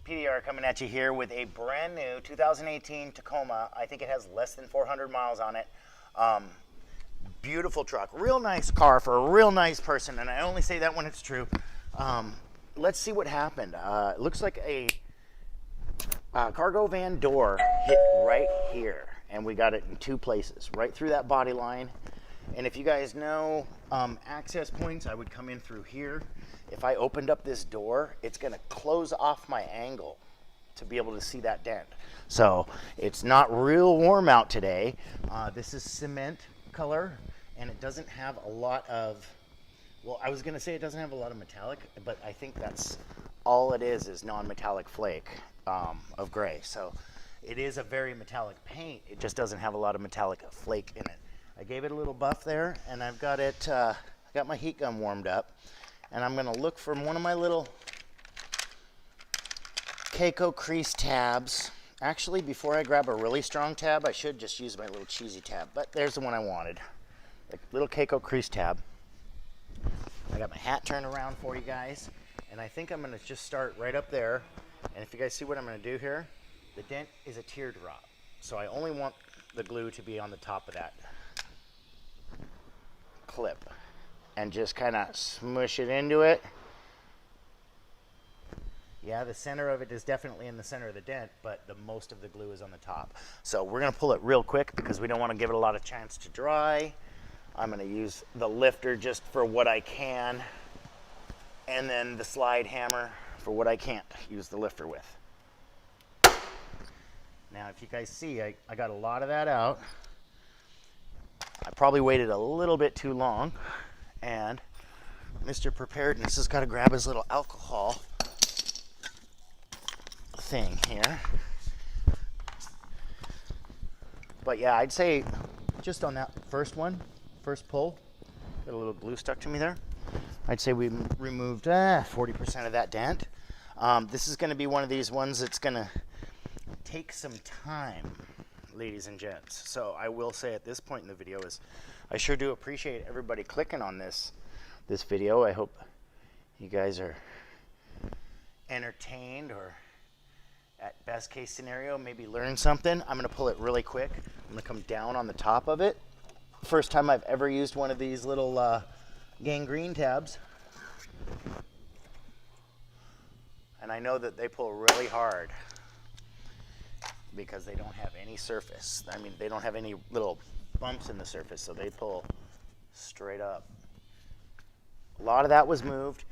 PDR coming at you here with a brand new 2018 Tacoma. I think it has less than 400 miles on it. Beautiful truck, real nice car for a real nice person, and I only say that when it's true. Let's see what happened. It looks like a cargo van door hit right here, and we got it in two places, right through that body line. And if you guys know access points, I would come in through here. If I opened up this door, it's gonna close off my angle to be able to see that dent. So it's not real warm out today. This is cement color, and it doesn't have a lot of, well, I was gonna say it doesn't have a lot of metallic, but I think that's all it is non-metallic flake of gray. So it is a very metallic paint. It just doesn't have a lot of metallic flake in it. I gave it a little buff there, and I've got it, I got my heat gun warmed up, and I'm gonna look for one of my little Keiko crease tabs. Actually, before I grab a really strong tab, I should just use my little cheesy tab, but there's the one I wanted. A little Keiko crease tab. I got my hat turned around for you guys, and I think I'm gonna just start right up there. And if you guys see what I'm gonna do here, the dent is a teardrop. So I only want the glue to be on the top of that clip, and just kind of smush it into it. Yeah, the center of it is definitely in the center of the dent, but the most of the glue is on the top. So we're gonna pull it real quick because we don't want to give it a lot of chance to dry. I'm gonna use the lifter just for what I can, and then the slide hammer for what I can't use the lifter with. Now, if you guys see, I got a lot of that out. I probably waited a little bit too long, and Mr. Preparedness has got to grab his little alcohol thing here. But yeah, I'd say just on that first pull, got a little glue stuck to me there. I'd say we removed 40% of that dent. This is going to be one of these ones that's going to take some time, ladies and gents. So I will say at this point in the video is I sure do appreciate everybody clicking on this video. I hope you guys are entertained, or at best case scenario maybe learn something. I'm gonna pull it really quick. I'm gonna come down on the top of it. First time I've ever used one of these little gangrene tabs, and I know that they pull really hard because they don't have any surface. I mean, they don't have any little bumps in the surface, so they pull straight up. A lot of that was moved,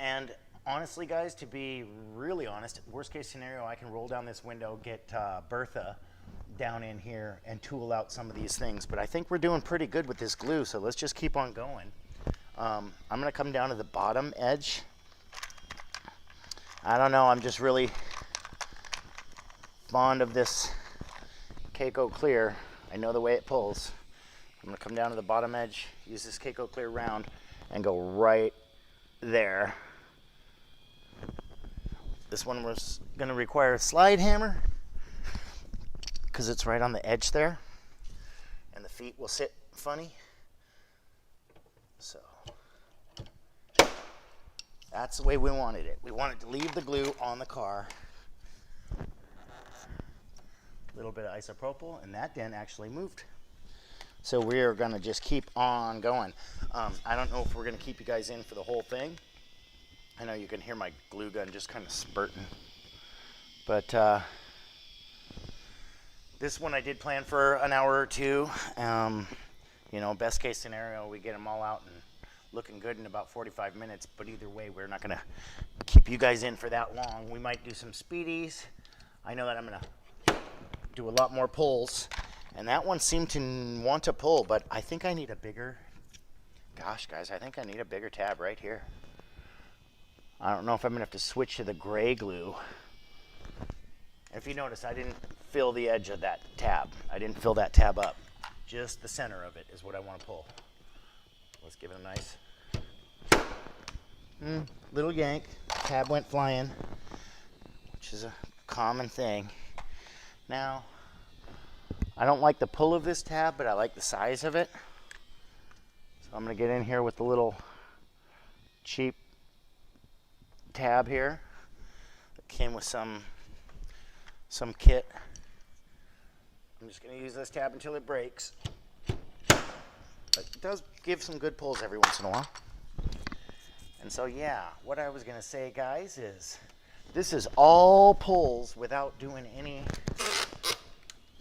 and honestly, guys, to be really honest, worst case scenario, I can roll down this window, get Bertha down in here and tool out some of these things, but I think we're doing pretty good with this glue, so let's just keep on going. I'm gonna come down to the bottom edge. I don't know, I'm just really fond of this Keiko Clear. I know the way it pulls. I'm gonna come down to the bottom edge, use this Keiko Clear round, and go right there. This one was gonna require a slide hammer because it's right on the edge there, and the feet will sit funny. So that's the way we wanted it. We wanted to leave the glue on the car. Little bit of isopropyl, and that dent actually moved. So we are gonna just keep on going. I don't know if we're gonna keep you guys in for the whole thing. I know you can hear my glue gun just kind of spurting, but this one I did plan for an hour or two. You know, best case scenario, we get them all out and looking good in about 45 minutes, but either way, we're not gonna keep you guys in for that long. We might do some speedies. I know that I'm gonna do a lot more pulls, and that one seemed to want to pull, but I think I need a bigger, gosh guys, I think I need a bigger tab right here. I don't know if I'm gonna have to switch to the gray glue. If you notice, I didn't fill the edge of that tab. I didn't fill that tab up. Just the center of it is what I want to pull. Let's give it a nice little yank. Tab went flying, which is a common thing. Now, I don't like the pull of this tab, but I like the size of it. So I'm gonna get in here with the little cheap tab here. Came with some kit. I'm just going to use this tab until it breaks. But it does give some good pulls every once in a while. And so yeah, what I was going to say, guys, is this is all pulls without doing any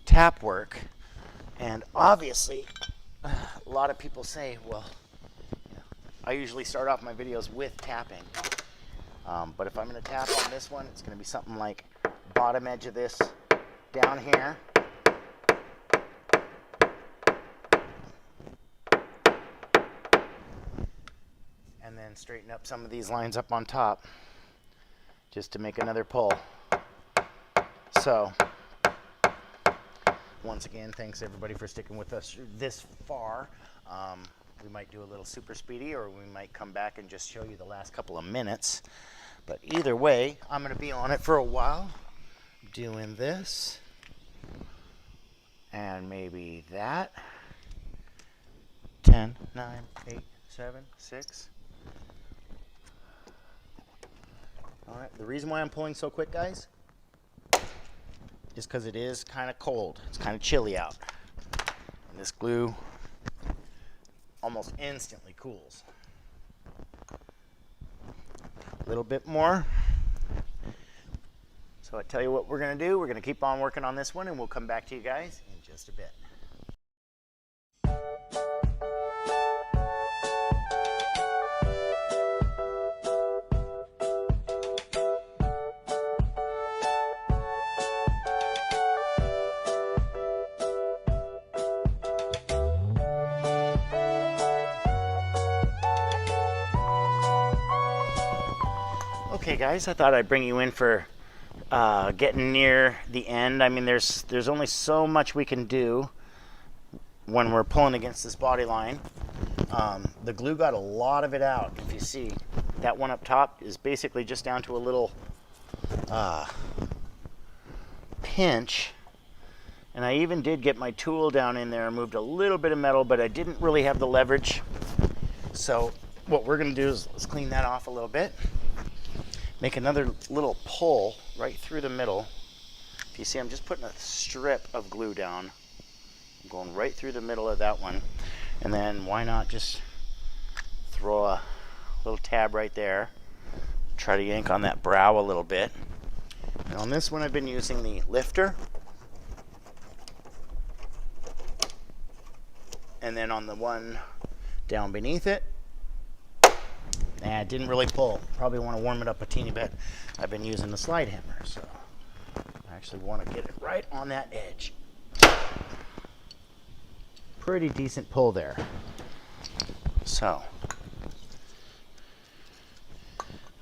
tap work. And obviously, a lot of people say, well, I usually start off my videos with tapping. But if I'm going to tap on this one, it's going to be something like bottom edge of this down here. And then straighten up some of these lines up on top just to make another pull. So, once again, thanks everybody for sticking with us this far. We might do a little super speedy, or we might come back and just show you the last couple of minutes. But either way, I'm going to be on it for a while, doing this, and maybe that. 10, 9, 8, 7, 6. All right, the reason why I'm pulling so quick, guys, is because it is kind of cold. It's kind of chilly out. And this glue almost instantly cools. A little bit more. So I tell you what we're going to do. We're going to keep on working on this one, and we'll come back to you guys in just a bit. Okay guys, I thought I'd bring you in for getting near the end. I mean, there's only so much we can do when we're pulling against this body line. The glue got a lot of it out. If you see, that one up top is basically just down to a little pinch. And I even did get my tool down in there and moved a little bit of metal, but I didn't really have the leverage. So what we're going to do is let's clean that off a little bit. Make another little pull right through the middle. If you see, I'm just putting a strip of glue down. I'm going right through the middle of that one. And then why not just throw a little tab right there. Try to yank on that brow a little bit. And on this one, I've been using the lifter. And then on the one down beneath it, it didn't really pull. Probably want to warm it up a teeny bit. I've been using the slide hammer, so I actually want to get it right on that edge. Pretty decent pull there. So,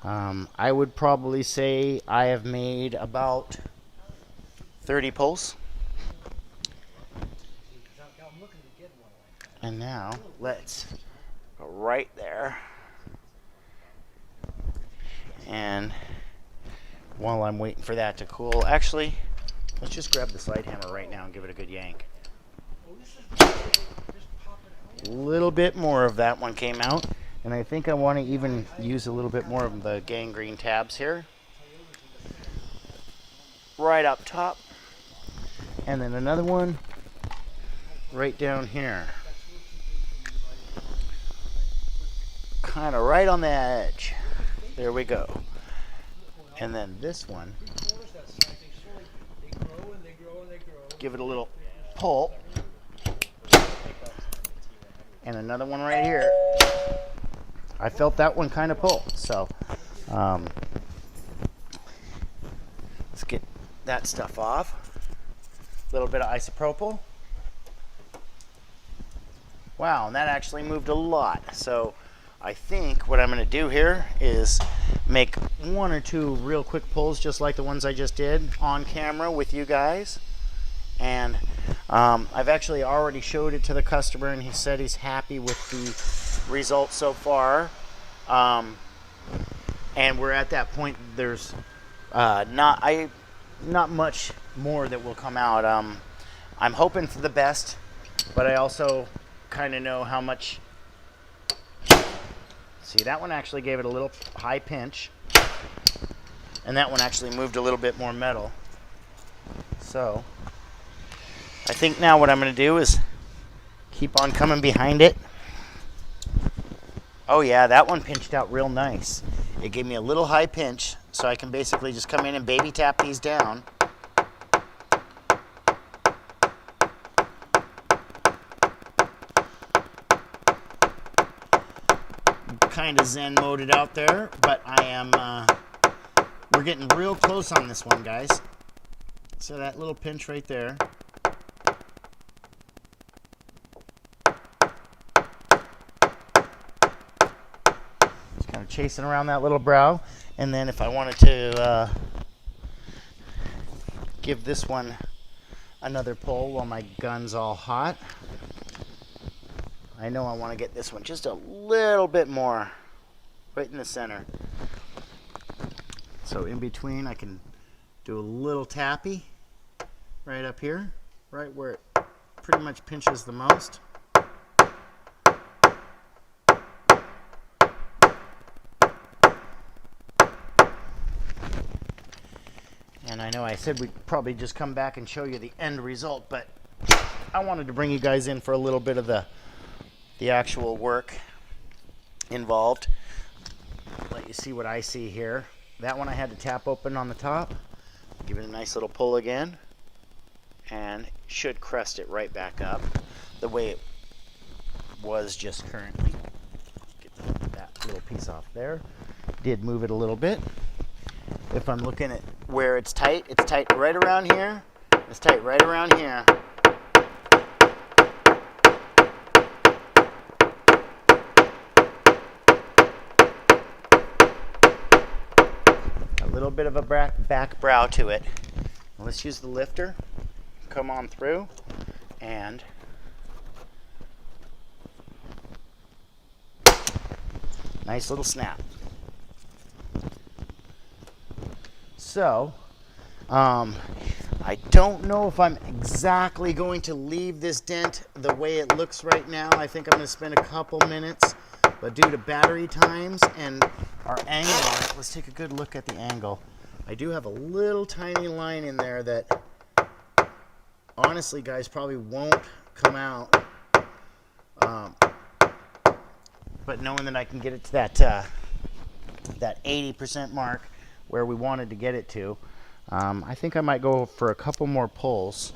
I would probably say I have made about 30 pulls. And now, let's go right there. And while I'm waiting for that to cool, actually, let's just grab the slide hammer right now and give it a good yank. A little bit more of that one came out, and I think I want to even use a little bit more of the gangrene tabs here. Right up top. And then another one right down here. Kind of right on the edge. There we go. And then this one, give it a little pull. And another one right here. I felt that one kind of pull. So let's get that stuff off. A little bit of isopropyl. Wow, and that actually moved a lot. So I think what I'm going to do here is make one or two real quick pulls just like the ones I just did on camera with you guys. And I've actually already showed it to the customer, and he said he's happy with the results so far. And we're at that point. There's not much more that will come out. I'm hoping for the best, but I also kind of know how much. See, that one actually gave it a little high pinch. And that one actually moved a little bit more metal. So I think now what I'm going to do is keep on coming behind it. Oh yeah, that one pinched out real nice. It gave me a little high pinch, so I can basically just come in and baby tap these down. Kind of zen moded out there, but I am, we're getting real close on this one, guys. So that little pinch right there. Just kind of chasing around that little brow. And then if I wanted to give this one another pull while my gun's all hot, I know I want to get this one just a little bit more right in the center. So in between, I can do a little tappy right up here, right where it pretty much pinches the most. And I know I said we'd probably just come back and show you the end result, but I wanted to bring you guys in for a little bit of the actual work involved. Let you see what I see here. That one I had to tap open on the top, give it a nice little pull again, and should crest it right back up the way it was just currently. Get that little piece off there. Did move it a little bit. If I'm looking at where it's tight right around here. It's tight right around here. A little bit of a back brow to it. Let's use the lifter. Come on through and nice little snap. So, I don't know if I'm exactly going to leave this dent the way it looks right now. I think I'm going to spend a couple minutes, but due to battery times and our angle on it, let's take a good look at the angle. I do have a little tiny line in there that, honestly, guys, probably won't come out. But knowing that I can get it to that 80% mark where we wanted to get it to, I think I might go for a couple more pulls.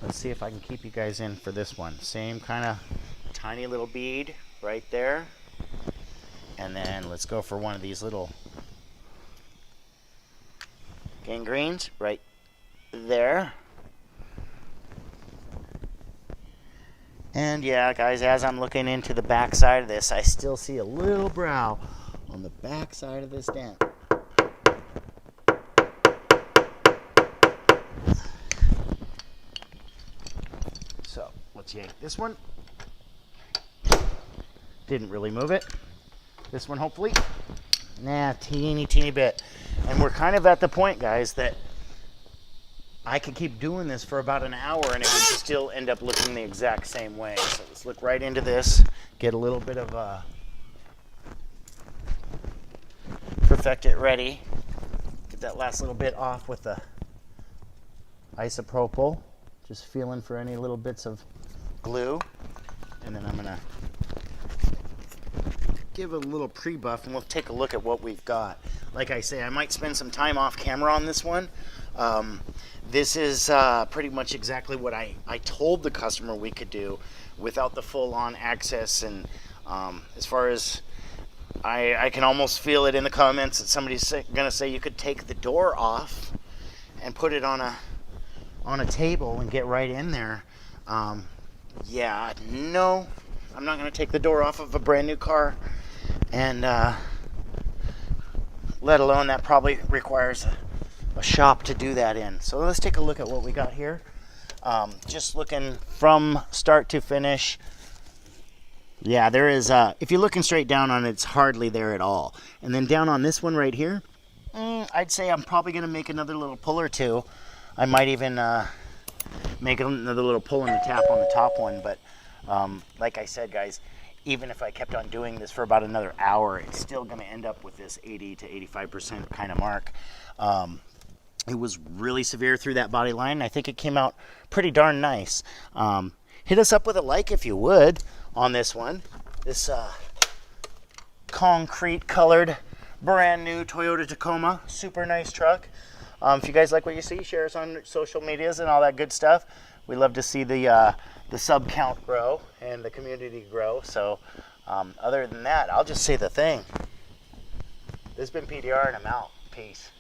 Let's see if I can keep you guys in for this one. Same kind of tiny little bead right there. And then let's go for one of these little gangrenes right there. And yeah, guys, as I'm looking into the back side of this, I still see a little brow on the back side of this dent. So let's yank this one. Didn't really move it. This one, hopefully. Nah, teeny bit. And we're kind of at the point, guys, that I could keep doing this for about an hour and it would still end up looking the exact same way. So let's look right into this, get a little bit of perfect it ready. Get that last little bit off with the isopropyl. Just feeling for any little bits of glue. And then I'm gonna give it a little pre-buff and we'll take a look at what we've got. Like I say, I might spend some time off camera on this one. This is pretty much exactly what I told the customer we could do without the full-on access. And as far as I can almost feel it in the comments that somebody's gonna say you could take the door off and put it on a table and get right in there. Yeah, no, I'm not gonna take the door off of a brand new car, and let alone that probably requires a shop to do that in. So let's take a look at what we got here. Just looking from start to finish. Yeah, there is, if you're looking straight down on it, it's hardly there at all. And then down on this one right here, I'd say I'm probably going to make another little pull or two. I might even make another little pull and tap on the top one. But like I said, guys, even if I kept on doing this for about another hour, it's still going to end up with this 80 to 85% kind of mark. It was really severe through that body line. I think it came out pretty darn nice. Hit us up with a like if you would on this one. This concrete colored brand new Toyota Tacoma, super nice truck. If you guys like what you see, share us on social medias and all that good stuff. We love to see the sub count grow and the community grow. So other than that, I'll just say the thing. This has been PDR and I'm out. Peace.